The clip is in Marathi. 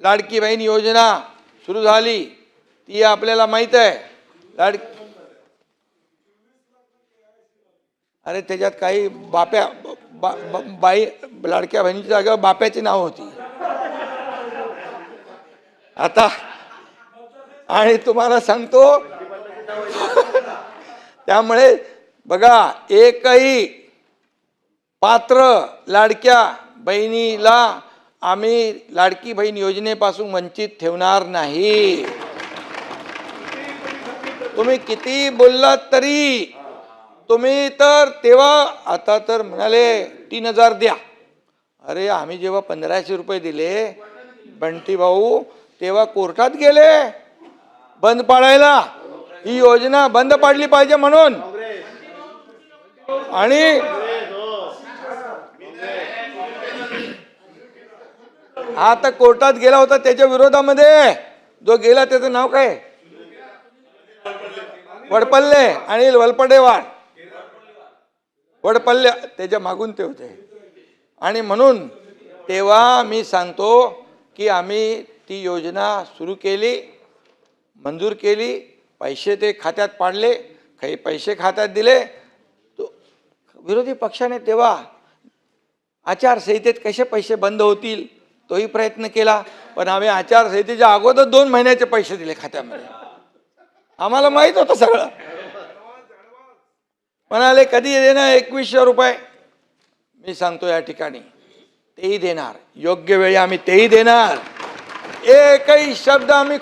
लाडकी बहीण योजना सुरू झाली, ती आपल्याला माहित आहे. अरे त्याच्यात काही बाप्या बाई लाडक्या बहिणीच्या जागेवर बाप्याची नाव होती आता. आणि तुम्हाला सांगतो त्यामुळे बघा, एकही पात्र लाडक्या बहिणीला आम्ही लाडकी बहीण योजनेपासून वंचित ठेवणार नाही. तुम्ही किती बोललात तरी. तुम्ही तर तेव्हा, आता तर म्हणाले 3000 द्या. अरे आम्ही जेव्हा 1500 रुपये दिले बंटी भाऊ, तेव्हा कोर्टात गेले बंद पाडायला, ही योजना बंद पाडली पाहिजे म्हणून. आणि आता कोर्टात गेला होता त्याच्या विरोधामध्ये, जो गेला त्याचं नाव काय, वडपल्ले, अनिल वलपडेवाड, वडपल्ले, त्याच्या मागून ते होते. आणि म्हणून तेव्हा मी सांगतो की आम्ही ती योजना सुरू केली, मंजूर केली, पैसे ते खात्यात पाडले, काही पैसे खात्यात दिले. तो विरोधी पक्षाने तेव्हा आचारसंहितेत कसे पैसे बंद होतील तोही प्रयत्न केला, पण आम्ही आचारसंहितेच्या अगोदर 2 महिन्याचे पैसे दिले खात्यामध्ये. आम्हाला माहित होतं सगळं. म्हणाले कधी देणार 2100 रुपये. मी सांगतो या ठिकाणी तेही देणार, योग्य वेळी आम्ही तेही देणार. एकही शब्द आम्ही